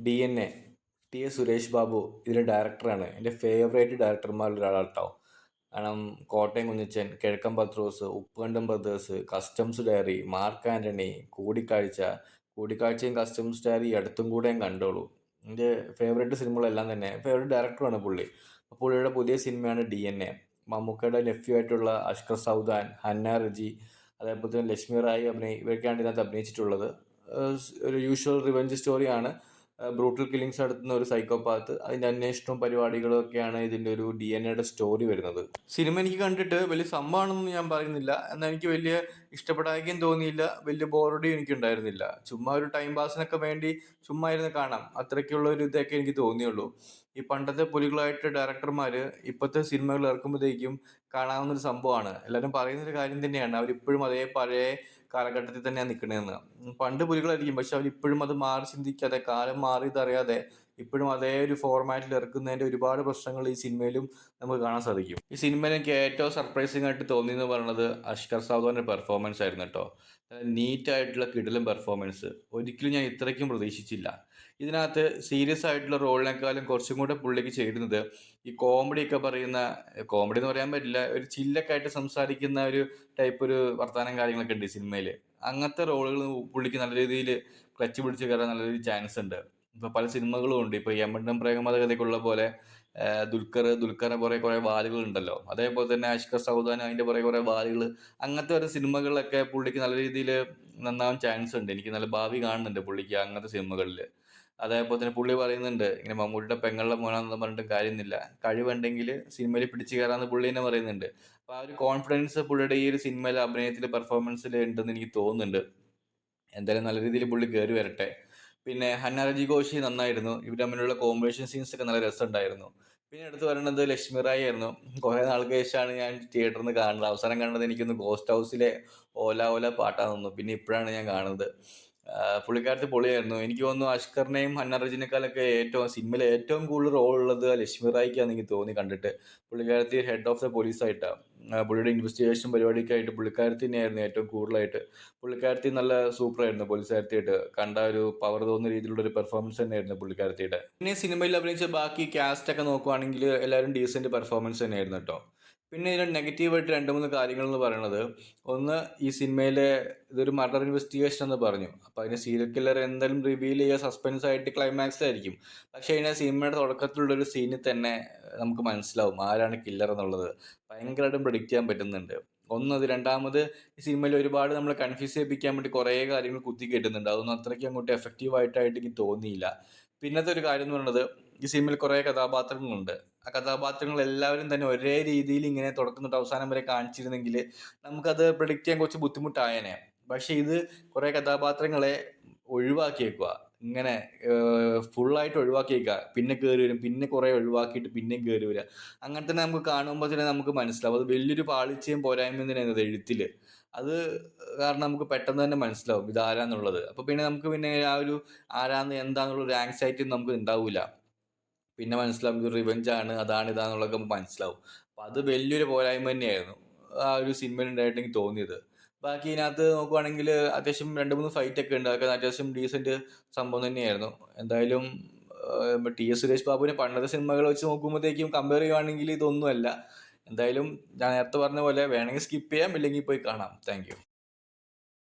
DNA T. S. Suresh Babu ഇതിലെ ഡയറക്ടറാണ്. എൻ്റെ ഫേവറേറ്റ് ഡയറക്ടർമാരിൽ ഒരാളാണ് കേട്ടോ. കാരണം Kottayam Kunjachan, Kizhakkan Pathrose, Uppukandam Brothers, Customs Diary, Mark Antony, കൂടിക്കാഴ്ചയും കസ്റ്റംസ് ഡയറി ഈ അടുത്തും കൂടെ ഞാൻ കണ്ടോളൂ. എൻ്റെ ഫേവറേറ്റ് സിനിമകളെല്ലാം തന്നെ ഫേവറേറ്റ് ഡയറക്ടറാണ് പുള്ളി. അപ്പോൾ പുള്ളിയുടെ പുതിയ സിനിമയാണ് DNA. മമ്മൂക്കയുടെ നെഫ്യൂ ആയിട്ടുള്ള അഷ്കർ സൗദാൻ, ഹന്ന റജി, അതേപോലെ തന്നെ ലക്ഷ്മി റായി ഇവരൊക്കെയാണ് ഇതിനകത്ത് അഭിനയിച്ചിട്ടുള്ളത്. ഒരു യൂഷ്വൽ റിവെഞ്ച് സ്റ്റോറിയാണ്. ബ്രൂട്ടൽ കില്ലിങ്സ് നടത്തുന്ന ഒരു സൈക്കോപാത്ത്, അതിൻ്റെ അന്വേഷണവും പരിപാടികളും ഒക്കെയാണ് ഇതിൻ്റെ ഒരു DNA സ്റ്റോറി വരുന്നത്. സിനിമ എനിക്ക് കണ്ടിട്ട് വലിയ സംഭവമാണെന്ന് ഞാൻ പറയുന്നില്ല, എന്നാൽ എനിക്ക് വലിയ ഇഷ്ടപ്പെടാതെയും തോന്നിയില്ല, വലിയ ബോറടിയും എനിക്കുണ്ടായിരുന്നില്ല. ചുമ്മാ ഒരു ടൈം പാസിനൊക്കെ വേണ്ടി ചുമ്മാ ഇരുന്ന് കാണാം, അത്രയ്ക്കുള്ള ഒരു ഇതൊക്കെ എനിക്ക് തോന്നിയുള്ളൂ. ഈ പണ്ടത്തെ പുലികളായിട്ട് ഡയറക്ടർമാർ ഇപ്പോഴത്തെ സിനിമകൾ ഇറക്കുമ്പോഴത്തേക്കും കാണാവുന്നൊരു സംഭവമാണ്. എല്ലാവരും പറയുന്നൊരു കാര്യം തന്നെയാണ്, അവരിപ്പോഴും അതേ പഴയ കാലഘട്ടത്തിൽ തന്നെയാണ് നിൽക്കണതെന്ന്. പണ്ട് പുലികളായിരിക്കും, പക്ഷെ അവരിപ്പോഴും അത് മാറി ചിന്തിക്കാതെ, കാലം മാറിയതറിയാതെ ഇപ്പോഴും അതേ ഒരു ഫോർമാറ്റിൽ ഇറക്കുന്നതിൻ്റെ ഒരുപാട് പ്രശ്നങ്ങൾ ഈ സിനിമയിലും നമുക്ക് കാണാൻ സാധിക്കും. ഈ സിനിമയിൽ എനിക്ക് ഏറ്റവും സർപ്രൈസിംഗ് ആയിട്ട് തോന്നിയെന്ന് പറയുന്നത് അഷ്കർ സൗദാൻ്റെ പെർഫോമൻസ് ആയിരുന്നു കേട്ടോ. നീറ്റായിട്ടുള്ള കിടിലൻ പെർഫോമൻസ്. ഒരിക്കലും ഞാൻ ഇത്രയ്ക്കും പ്രതീക്ഷിച്ചില്ല. ഇതിനകത്ത് സീരിയസ് ആയിട്ടുള്ള റോളിനേക്കാളും കുറച്ചും കൂടെ പുള്ളിക്ക് ചേരുന്നത് ഈ കോമഡിയൊക്കെ പറയുന്ന, കോമഡി എന്ന് പറയാൻ പറ്റില്ല, ഒരു ചില്ലൊക്കെ ആയിട്ട് സംസാരിക്കുന്ന ഒരു ടൈപ്പ് ഒരു വർത്തമാനം കാര്യങ്ങളൊക്കെ ഉണ്ട് ഈ സിനിമയിൽ. അങ്ങനത്തെ റോളുകൾ പുള്ളിക്ക് നല്ല രീതിയിൽ ക്ലച്ച് പിടിച്ച് കയറാൻ നല്ല രീതിയിൽ ചാൻസ് ഉണ്ട്. ഇപ്പോൾ പല സിനിമകളും ഉണ്ട്. ഇപ്പോൾ യമണ്ടം പ്രേമകഥയ്ക്കുള്ള പോലെ ദുൽഖറിനെ കുറേ വാലുകളുണ്ടല്ലോ, അതേപോലെ തന്നെ അഷ്കർ സൗദാൻ അതിൻ്റെ കുറേ വാലുകൾ. അങ്ങനത്തെ ഒരു സിനിമകളിലൊക്കെ പുള്ളിക്ക് നല്ല രീതിയിൽ നന്നാവാൻ ചാൻസ് ഉണ്ട്. എനിക്ക് നല്ല ഭാവി കാണുന്നുണ്ട് പുള്ളിക്ക് അങ്ങനത്തെ സിനിമകളിൽ. അതേപോലെ തന്നെ പുള്ളി പറയുന്നുണ്ട്, ഇങ്ങനെ മമ്മൂട്ടിയുടെ പെങ്ങളുടെ മോനാണെന്ന് പറഞ്ഞിട്ട് കാര്യമൊന്നുമില്ല, കഴിവുണ്ടെങ്കിൽ സിനിമയിൽ പിടിച്ചു കയറാമെന്ന് പുള്ളി തന്നെ പറയുന്നുണ്ട്. അപ്പോൾ ആ ഒരു കോൺഫിഡൻസ് പുള്ളിയുടെ ഈ ഒരു സിനിമയിലെ അഭിനയത്തിൽ പെർഫോമൻസിൽ ഉണ്ടെന്ന് എനിക്ക് തോന്നുന്നുണ്ട്. എന്തായാലും നല്ല രീതിയിൽ പുള്ളി കയറി വരട്ടെ. പിന്നെ ഹന്ന റജി ഘോഷി നന്നായിരുന്നു. ഇവർ തമ്മിലുള്ള കോമ്പിനേഷൻ സീൻസ് ഒക്കെ നല്ല രസമുണ്ടായിരുന്നു. പിന്നെ എടുത്തു പറയുന്നത് ലക്ഷ്മി റായി ആയിരുന്നു. കുറേ നാൾക്ക് ശേഷമാണ് ഞാൻ തിയേറ്ററിൽ നിന്ന് കാണുന്നത്. അവസാനം കാണുന്നത് എനിക്കൊന്ന് ഗോസ്റ്റ് ഹൗസിലെ ഓല ഓല പാട്ടാന്ന് തോന്നുന്നു. പിന്നെ ഇപ്പോഴാണ് ഞാൻ കാണുന്നത്. പുള്ളിക്കാരത്തി പൊളിയായിരുന്നു. എനിക്ക് തോന്നുന്നു അഷ്കറിനെയും ഹന്ന റജിനേക്കാളൊക്കെ സിനിമയിൽ ഏറ്റവും കൂടുതൽ റോൾ ഉള്ളത് ലക്ഷ്മി റായിക്കാന്ന് എനിക്ക് തോന്നി കണ്ടിട്ട്. പുള്ളിക്കാരത്തി ഹെഡ് ഓഫ് ദ പോലീസായിട്ടാണ്. പുള്ളിയുടെ ഇൻവെസ്റ്റിഗേഷൻ പരിപാടിക്കായിട്ട് പുള്ളിക്കാരത്തി തന്നെയായിരുന്നു ഏറ്റവും കൂടുതലായിട്ട്. പുള്ളിക്കാരത്തി നല്ല സൂപ്പറായിരുന്നു പോലീസുകാരത്തിയായിട്ട്. കണ്ട ഒരു പവർ തോന്നുന്ന രീതിയിലുള്ള ഒരു പെർഫോമൻസ് തന്നെയായിരുന്നു പുള്ളിക്കാരത്തിയുടെ. പിന്നെ സിനിമയിൽ അഭിനയിച്ച ബാക്കി കാസ്റ്റൊക്കെ നോക്കുവാണെങ്കിൽ എല്ലാവരും ഡീസൻറ്റ് പെർഫോമൻസ് തന്നെയായിരുന്നു കേട്ടോ. പിന്നെ ഇതിന് നെഗറ്റീവായിട്ട് 2-3 കാര്യങ്ങൾ എന്ന് പറയുന്നത്, ഒന്ന്, ഈ സിനിമയിലെ ഇതൊരു മർഡർ ഇൻവെസ്റ്റിഗേഷൻ എന്ന് പറഞ്ഞു. അപ്പോൾ അതിന് സീരിയൽ കില്ലർ എന്തായാലും റിവീൽ ചെയ്യുക സസ്പെൻസ് ആയിട്ട് ക്ലൈമാക്സിലായിരിക്കും. പക്ഷേ അതിന് സിനിമയുടെ തുടക്കത്തിലുള്ളൊരു സീനിൽ തന്നെ നമുക്ക് മനസ്സിലാവും ആരാണ് കില്ലർ എന്നുള്ളത്. ഭയങ്കരമായിട്ടും പ്രെഡിക്റ്റ് ചെയ്യാൻ പറ്റുന്നുണ്ട്. ഒന്നത്. രണ്ടാമത്, ഈ സിനിമയിൽ ഒരുപാട് നമ്മൾ കൺഫ്യൂസ് ചെയ്യിപ്പിക്കാൻ വേണ്ടി കുറേ കാര്യങ്ങൾ കുത്തി കെട്ടുന്നുണ്ട്. അതൊന്നും അത്രയ്ക്ക് അങ്ങോട്ട് എഫക്റ്റീവായിട്ടായിട്ട് എനിക്ക് തോന്നിയില്ല. പിന്നത്തെ ഒരു കാര്യം എന്ന് പറയുന്നത്, ഈ സിനിമയിൽ കുറേ കഥാപാത്രങ്ങളുണ്ട്. ആ കഥാപാത്രങ്ങൾ എല്ലാവരും തന്നെ ഒരേ രീതിയിൽ ഇങ്ങനെ തുടക്കം തൊട്ട് അവസാനം വരെ കാണിച്ചിരുന്നെങ്കിൽ നമുക്കത് പ്രെഡിക്റ്റ് ചെയ്യാൻ കുറച്ച് ബുദ്ധിമുട്ടായേനെ. പക്ഷേ ഇത് കുറേ കഥാപാത്രങ്ങളെ ഒഴിവാക്കിയേക്കുക, ഇങ്ങനെ ഫുള്ളായിട്ട് ഒഴിവാക്കിയേക്കുക. പിന്നെ കയറി വരും, പിന്നെ കുറേ ഒഴിവാക്കിയിട്ട് പിന്നെയും കയറി വരിക. അങ്ങനെ തന്നെ നമുക്ക് കാണുമ്പോൾ തന്നെ നമുക്ക് മനസ്സിലാവും അത് വലിയൊരു പാളിച്ചയും പോരായ്മയും തന്നെയാണ് എഴുത്തിൽ. അത് കാരണം നമുക്ക് പെട്ടെന്ന് തന്നെ മനസ്സിലാവും ഇതാരാന്നുള്ളത്. അപ്പോൾ പിന്നെ നമുക്ക് പിന്നെ ആ ഒരു ആരാന്ന് എന്താണെന്നുള്ളൊരു ആങ്സൈറ്റി നമുക്ക് ഉണ്ടാവില്ല. പിന്നെ മനസ്സിലാവും ഇത് റിവെഞ്ചാണ്, അതാണ് ഇതാന്നുള്ളതൊക്കെ നമുക്ക് മനസ്സിലാവും. അപ്പം അത് വലിയൊരു പോരായ്മ തന്നെയായിരുന്നു ആ ഒരു സിനിമയിൽ ഉണ്ടായിട്ട് എനിക്ക് തോന്നിയത്. ബാക്കി ഇതിനകത്ത് നോക്കുവാണെങ്കിൽ അത്യാവശ്യം 2-3 ഫൈറ്റൊക്കെ ഉണ്ട്. അതൊക്കെ അത്യാവശ്യം ഡീസൻറ്റ് സംഭവം തന്നെയായിരുന്നു. എന്തായാലും ടി. എസ്. സുരേഷ് ബാബുവിനെ പണ്ടത്തെ സിനിമകൾ വെച്ച് നോക്കുമ്പോഴത്തേക്കും കമ്പയർ ചെയ്യുവാണെങ്കിൽ ഇതൊന്നുമല്ല. എന്തായാലും ഞാൻ നേരത്തെ പറഞ്ഞ പോലെ വേണമെങ്കിൽ സ്കിപ്പ് ചെയ്യാം, ഇല്ലെങ്കിൽ പോയി കാണാം. Thank you.